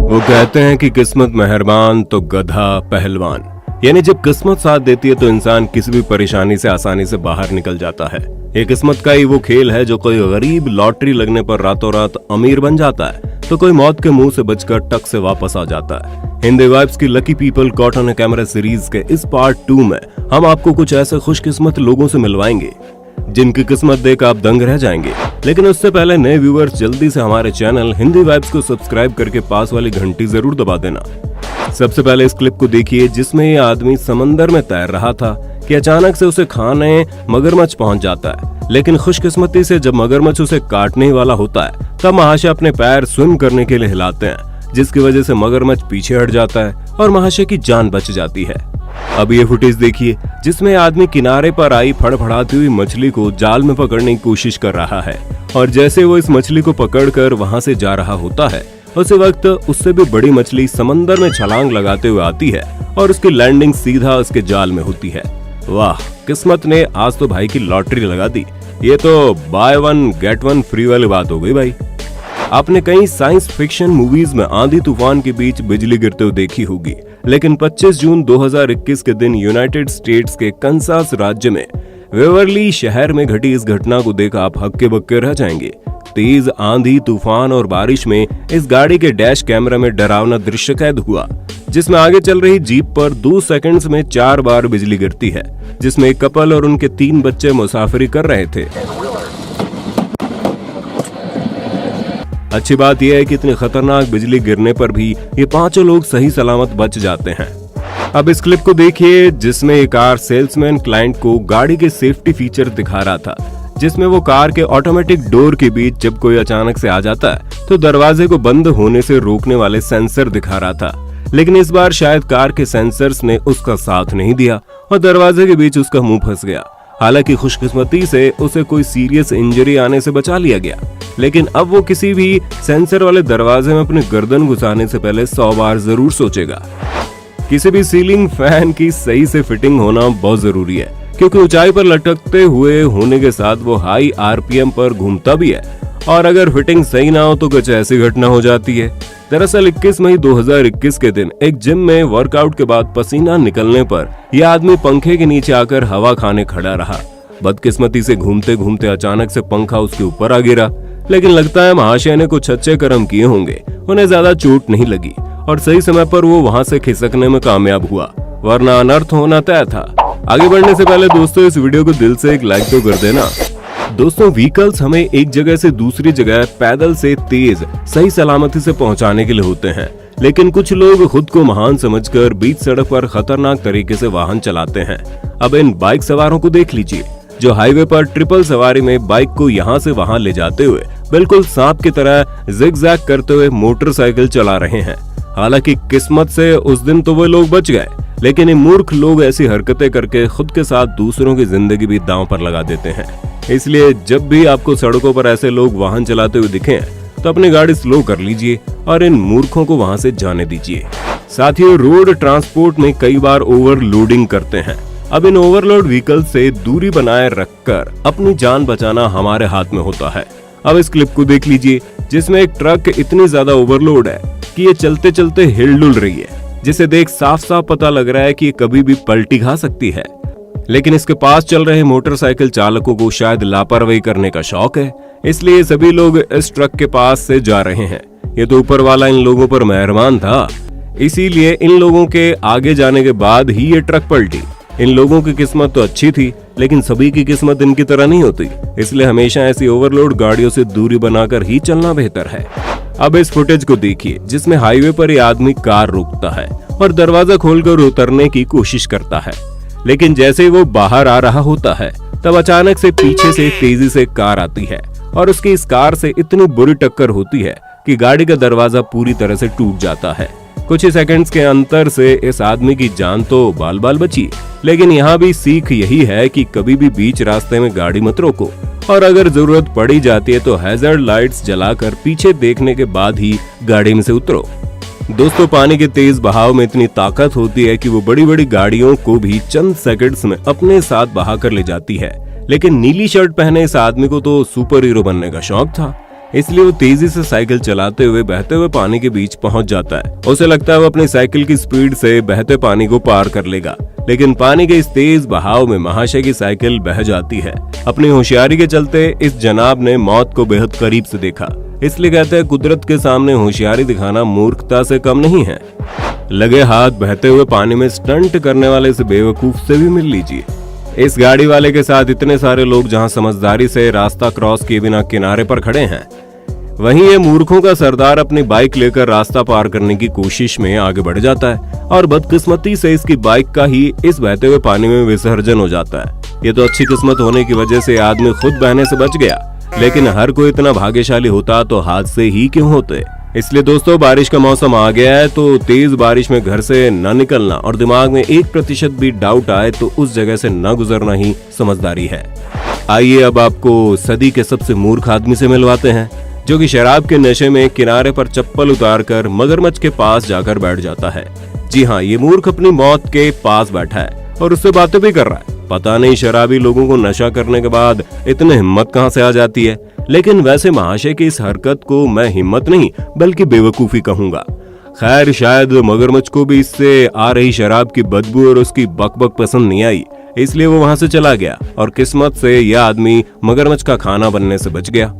वो कहते हैं कि किस्मत मेहरबान तो गधा पहलवान, यानी जब किस्मत साथ देती है तो इंसान किसी भी परेशानी से आसानी से बाहर निकल जाता है। ये किस्मत का ही वो खेल है जो कोई गरीब लॉटरी लगने पर रातों रात अमीर बन जाता है तो कोई मौत के मुंह से बचकर टक से वापस आ जाता है। हिंदी वाइब्स की lucky people caught on camera series के इस पार्ट 2 में हम आपको कुछ ऐसे खुशकिस्मत लोगों से मिलवाएंगे जिनकी किस्मत देख आप दंग रह जाएंगे। लेकिन उससे पहले नए व्यूअर्स जल्दी से हमारे चैनल हिंदी वाइब्स को सब्सक्राइब करके पास वाली घंटी जरूर दबा देना। सबसे पहले इस क्लिप को देखिए जिसमें ये आदमी समंदर में तैर रहा था कि अचानक से उसे खाने मगरमच्छ पहुंच जाता है। लेकिन खुशकिस्मती से जब मगरमच्छ उसे काटने ही वाला होता है तब महाशय अपने पैर स्विम करने के लिए हिलाते हैं, जिसकी वजह से मगरमच्छ पीछे हट जाता है और महाशय की जान बच जाती है। अब ये फुटेज देखिए जिसमें आदमी किनारे पर आई फड़फड़ाती हुई मछली को जाल में पकड़ने की कोशिश कर रहा है और जैसे वो इस मछली को पकड़कर वहां से जा रहा होता है उसी वक्त उससे भी बड़ी मछली समंदर में छलांग लगाते हुए आती है और उसकी लैंडिंग सीधा उसके जाल में होती है। वाह, किस्मत ने आज तो भाई की लॉटरी लगा दी। ये तो by one get one free वाली बात हो गई भाई। आपने कई साइंस फिक्शन मूवीज में आंधी तूफान के बीच बिजली गिरते हुए देखी होगी, लेकिन 25 जून 2021 के दिन यूनाइटेड स्टेट्स के कंसास राज्य में वेवरली शहर में घटी इस घटना को देख आप हक्के बक्के रह जाएंगे। तेज आंधी तूफान और बारिश में इस गाड़ी के डैश कैमरा में डरावना दृश्य कैद हुआ जिसमें आगे चल रही जीप पर 2 सेकंड्स में 4 बार बिजली गिरती है, जिसमें एक कपल और उनके 3 बच्चे मुसाफिरी कर रहे थे। अच्छी बात यह है कि इतनी खतरनाक बिजली गिरने पर भी ये 5 लोग सही सलामत बच जाते हैं। अब इस क्लिप को देखिए जिसमें एक कार सेल्समैन क्लाइंट को गाड़ी के सेफ्टी फीचर दिखा रहा था, जिसमें वो कार के ऑटोमेटिक डोर के बीच जब कोई अचानक से आ जाता है तो दरवाजे को बंद होने से रोकने वाले सेंसर दिखा रहा था। लेकिन इस बार शायद कार के सेंसर्स ने उसका साथ नहीं दिया और दरवाजे के बीच उसका मुंह फंस गया। हालांकि खुशकिस्मती से उसे कोई सीरियस इंजरी आने से बचा लिया गया, लेकिन अब वो किसी भी सेंसर वाले दरवाजे में अपनी गर्दन घुसाने से पहले 100 बार जरूर सोचेगा। किसी भी सीलिंग फैन की सही से फिटिंग होना बहुत जरूरी है, क्योंकि ऊंचाई पर लटकते हुए होने के साथ वो हाई आरपीएम पर घूमता भी है और अगर फिटिंग सही ना हो तो कुछ ऐसी घटना हो जाती है। दरअसल 21 मई 2021 के दिन एक जिम में वर्कआउट के बाद पसीना निकलने पर यह आदमी पंखे के नीचे आकर हवा खाने खड़ा रहा। बदकिस्मती से घूमते घूमते अचानक से पंखा उसके ऊपर आ गिरा, लेकिन लगता है महाशय ने कुछ अच्छे कर्म किए होंगे, उन्हें ज्यादा चोट नहीं लगी और सही समय पर वो वहां से खिसकने में कामयाब हुआ, वरना अनर्थ होना तय था। आगे बढ़ने से पहले दोस्तों इस वीडियो को दिल से एक लाइक तो कर देना। दोस्तों, व्हीकल्स हमें एक जगह से दूसरी जगह पैदल से तेज सही सलामती से पहुंचाने के लिए होते हैं, लेकिन कुछ लोग खुद को महान समझकर बीच सड़क पर खतरनाक तरीके से वाहन चलाते हैं। अब इन बाइक सवारों को देख लीजिए जो हाईवे पर ट्रिपल सवारी में बाइक को यहाँ से वहां ले जाते हुए बिल्कुल सांप की तरह जिगजैग करते हुए मोटरसाइकिल चला रहे हैं। हालांकि किस्मत से उस दिन तो वो लोग बच गए, लेकिन ये मूर्ख लोग ऐसी हरकतें करके खुद के साथ दूसरों की जिंदगी भी दांव पर लगा देते हैं। इसलिए जब भी आपको सड़कों पर ऐसे लोग वाहन चलाते हुए दिखें तो अपनी गाड़ी स्लो कर लीजिए और इन मूर्खों को वहां से जाने दीजिए। साथियों, रोड ट्रांसपोर्ट में कई बार ओवरलोडिंग करते हैं। अब इन ओवरलोड व्हीकल से दूरी बनाए रखकर अपनी जान बचाना हमारे हाथ में होता है। अब इस क्लिप को देख लीजिए जिसमें एक ट्रक इतनी ज्यादा ओवरलोड है कि ये चलते चलते हिल-डुल रही है, जिसे देख साफ साफ पता लग रहा है कि ये कभी भी पलटी खा सकती है। लेकिन इसके पास चल रहे मोटरसाइकिल चालकों को शायद लापरवाही करने का शौक है, इसलिए सभी लोग इस ट्रक के पास से जा रहे हैं। ये तो ऊपर वाला इन लोगों पर मेहरबान था, इसीलिए इन लोगों के आगे जाने के बाद ही ये ट्रक पलटी। इन लोगों की किस्मत तो अच्छी थी, लेकिन सभी की किस्मत इनकी तरह नहीं होती, इसलिए हमेशा ऐसी ओवरलोड गाड़ियों से दूरी बनाकर ही चलना बेहतर है। अब इस फुटेज को देखिए जिसमें हाईवे पर ये आदमी कार रोकता है और दरवाजा खोलकर उतरने की कोशिश करता है, लेकिन जैसे ही वो बाहर आ रहा होता है तब अचानक से पीछे से तेजी से कार आती है और उसकी इस कार से इतनी बुरी टक्कर होती है कि गाड़ी का दरवाजा पूरी तरह से टूट जाता है। कुछ ही सेकंड्स के अंतर से इस आदमी की जान तो बाल बाल बची, लेकिन यहाँ भी सीख यही है कि कभी भी बीच रास्ते में गाड़ी मत रोको और अगर जरूरत पड़ी जाती है तो हैजर्ड लाइट्स जलाकर पीछे देखने के बाद ही गाड़ी में से उतरो। दोस्तों, पानी के तेज बहाव में इतनी ताकत होती है कि वो बड़ी बड़ी गाड़ियों को भी चंद सेकंड्स में अपने साथ बहा कर ले जाती है, लेकिन नीली शर्ट पहने इस आदमी को तो सुपर हीरो बनने का शौक था, इसलिए वो तेजी से साइकिल चलाते हुए बहते हुए पानी के बीच पहुंच जाता है। उसे लगता है वो अपनी साइकिल की स्पीड से बहते पानी को पार कर लेगा, लेकिन पानी के इस तेज बहाव में महाशय की साइकिल बह जाती है। अपनी होशियारी के चलते इस जनाब ने मौत को बेहद करीब से देखा, इसलिए कहते हैं कुदरत के सामने होशियारी दिखाना मूर्खता से कम नहीं है। लगे हाथ बहते हुए पानी में स्टंट करने वाले इस बेवकूफ से भी मिल लीजिए। इस गाड़ी वाले के साथ इतने सारे लोग जहां समझदारी से रास्ता क्रॉस किए बिना किनारे पर खड़े हैं, वहीं ये मूर्खों का सरदार अपनी बाइक लेकर रास्ता पार करने की कोशिश में आगे बढ़ जाता है और बदकिस्मती से इसकी बाइक का ही इस बहते हुए पानी में विसर्जन हो जाता है। ये तो अच्छी किस्मत होने की वजह से आदमी खुद बहने से बच गया, लेकिन हर कोई इतना भाग्यशाली होता तो हादसे ही क्यों होते। इसलिए दोस्तों, बारिश का मौसम आ गया है तो तेज बारिश में घर से न निकलना और दिमाग में 1% भी डाउट आए तो उस जगह से न गुजरना ही समझदारी है। आइए अब आपको सदी के सबसे मूर्ख आदमी से मिलवाते हैं, जो कि शराब के नशे में किनारे पर चप्पल उतारकर मगरमच्छ के पास जाकर बैठ जाता है। जी हाँ, ये मूर्ख अपनी मौत के पास बैठा है और उससे बातें भी कर रहा है। पता नहीं शराबी लोगों को नशा करने के बाद इतनी हिम्मत कहां से आ जाती है, लेकिन वैसे महाशय की इस हरकत को मैं हिम्मत नहीं बल्कि बेवकूफी कहूंगा। खैर, शायद मगरमच्छ को भी इससे आ रही शराब की बदबू और उसकी बकबक पसंद नहीं आई, इसलिए वो वहां से चला गया और किस्मत से यह आदमी मगरमच्छ का खाना बनने से बच गया।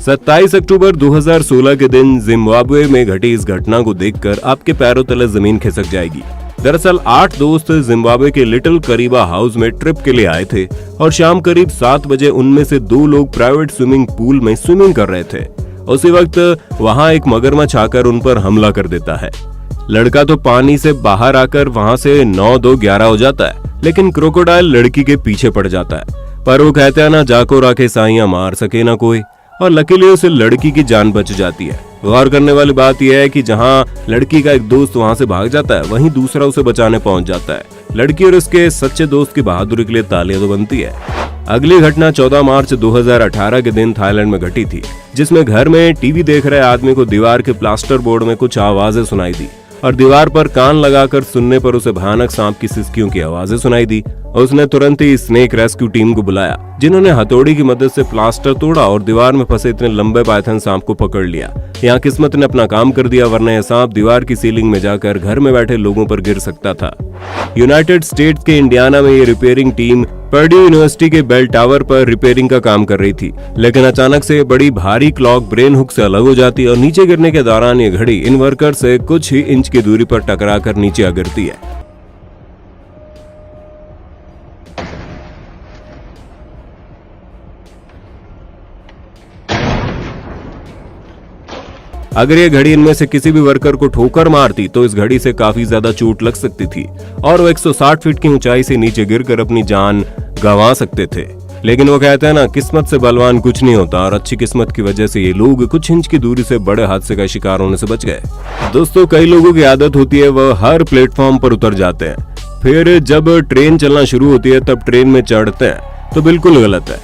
27 अक्टूबर 2016 के दिन जिम्बाब्वे में घटी इस घटना को देखकर आपके पैरों तले जमीन खिसक जाएगी। दरअसल 8 दोस्त जिम्बाब्वे के लिटिल करीबा हाउस में ट्रिप के लिए आए थे और शाम करीब 7 बजे उनमें से 2 लोग प्राइवेट स्विमिंग पूल में स्विमिंग कर रहे थे। उसी वक्त वहां एक मगरमच्छ आकर उन पर हमला कर देता है। लड़का तो पानी से बाहर आकर वहां से 9-2-11 हो जाता है, लेकिन क्रोकोडाइल लड़की के पीछे पड़ जाता है। पर वो कहते हैं ना, जाको राखे साइयां मार सके ना कोई, और लकीली उसे लड़की की जान बच जाती है। गौर करने वाली बात यह है कि जहां लड़की का एक दोस्त वहां से भाग जाता है, वहीं दूसरा उसे बचाने पहुंच जाता है। लड़की और उसके सच्चे दोस्त की बहादुरी के लिए तालियां तो बनती है। अगली घटना 14 मार्च 2018 के दिन थाईलैंड में घटी थी, जिसमें घर में टीवी देख रहे आदमी को दीवार के प्लास्टर बोर्ड में कुछ आवाजें सुनाई दी और दीवार पर कान लगाकर सुनने पर उसे भयानक सांप की सिसकियों की आवाजें सुनाई दी। उसने तुरंत ही स्नेक रेस्क्यू टीम को बुलाया, जिन्होंने हथौड़ी की मदद से प्लास्टर तोड़ा और दीवार में फंसे इतने लंबे पाइथन सांप को पकड़ लिया। यहाँ किस्मत ने अपना काम कर दिया, वरना यह सांप दीवार की सीलिंग में जाकर घर में बैठे लोगों पर गिर सकता था। यूनाइटेड स्टेट्स के इंडियाना में ये रिपेयरिंग टीम पर्ड्यू यूनिवर्सिटी के बेल टावर पर रिपेयरिंग का काम कर रही थी, लेकिन अचानक से बड़ी भारी क्लॉक ब्रेन हुक से अलग हो जाती है और नीचे गिरने के दौरान ये घड़ी इन वर्कर से कुछ ही इंच की दूरी पर टकराकर नीचे आ गिरती है। अगर ये घड़ी इनमें से किसी भी वर्कर को ठोकर मारती तो इस घड़ी से काफी ज्यादा चोट लग सकती थी और वो 160 फीट की ऊंचाई से नीचे गिरकर अपनी जान गंवा सकते थे। लेकिन वो कहते हैं ना, किस्मत से बलवान कुछ नहीं होता, और अच्छी किस्मत की वजह से ये लोग कुछ इंच की दूरी से बड़े हादसे का शिकार होने से बच गए। दोस्तों, कई लोगों की आदत होती है वह हर प्लेटफॉर्म पर उतर जाते हैं, फिर जब ट्रेन चलना शुरू होती है तब ट्रेन में चढ़ते हैं, तो बिल्कुल गलत है।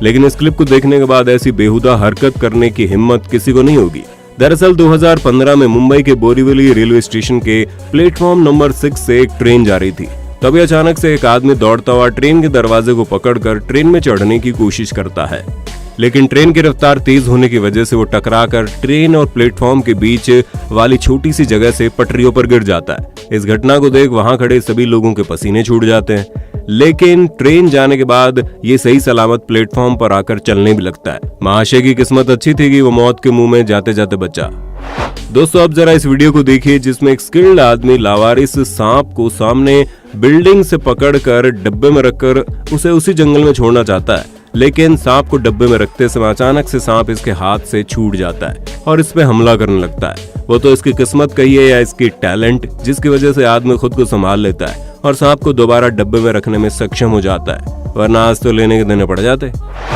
लेकिन इस क्लिप को देखने के बाद ऐसी बेहुदा हरकत करने की हिम्मत किसी को नहीं होगी। दरअसल 2015 में मुंबई के बोरीवली रेलवे स्टेशन के प्लेटफॉर्म नंबर 6 से एक ट्रेन जा रही थी। तभी अचानक से एक आदमी दौड़ता हुआ ट्रेन के दरवाजे को पकड़कर ट्रेन में चढ़ने की कोशिश करता है, लेकिन ट्रेन की रफ्तार तेज होने की वजह से वो टकराकर ट्रेन और प्लेटफॉर्म के बीच वाली छोटी सी जगह से पटरियों पर गिर जाता है। इस घटना को देख वहां खड़े सभी लोगों के पसीने छूट जाते हैं, लेकिन ट्रेन जाने के बाद ये सही सलामत प्लेटफॉर्म पर आकर चलने भी लगता है। महाशय की किस्मत अच्छी थी कि वो मौत के मुंह में जाते जाते बचा। दोस्तों, अब जरा इस वीडियो को देखिए, जिसमें एक स्किल्ड आदमी लावारिस सांप को सामने बिल्डिंग से पकड़कर डब्बे में रखकर उसे उसी जंगल में छोड़ना चाहता है, लेकिन सांप को डब्बे में रखते समय अचानक से सांप इसके हाथ से छूट जाता है और इस पे हमला करने लगता है। वो तो इसकी किस्मत कहिए या इसकी टैलेंट, जिसकी वजह से आदमी खुद को संभाल लेता है और सांप को दोबारा डब्बे में रखने में सक्षम हो जाता है, वरना आज तो लेने के देने पड़ जाते।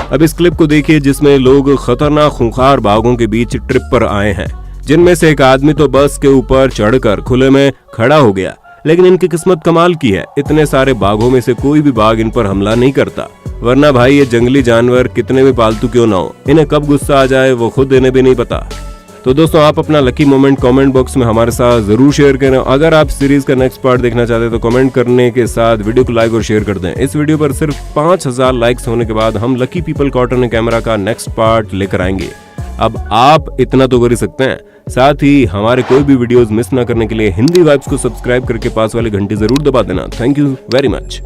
अब इस क्लिप को देखिए, जिसमें लोग खतरनाक खूंखार बाघों के बीच ट्रिप पर आए हैं, जिनमें से एक आदमी तो बस के ऊपर चढ़कर खुले में खड़ा हो गया, लेकिन इनकी किस्मत कमाल की है, इतने सारे बाघों में से कोई भी बाघ इन पर हमला नहीं करता। वरना भाई, ये जंगली जानवर कितने भी पालतू क्यों ना हो, इन्हें कब गुस्सा आ जाए वो खुद इन्हें भी नहीं पता। तो दोस्तों आप अपना लकी मोमेंट कमेंट बॉक्स में हमारे साथ जरूर शेयर करें। अगर आप सीरीज का नेक्स्ट पार्ट देखना चाहते हैं तो कमेंट करने के साथ वीडियो को लाइक और शेयर कर दें। इस वीडियो पर सिर्फ 5000 लाइक्स होने के बाद हम lucky people caught on camera का नेक्स्ट पार्ट लेकर आएंगे। अब आप इतना तो कर ही सकते हैं, साथ ही हमारे कोई भी वीडियोस मिस ना करने के लिए हिंदी वाइब्स को सब्सक्राइब करके पास वाली घंटी जरूर दबा देना। Thank you very much.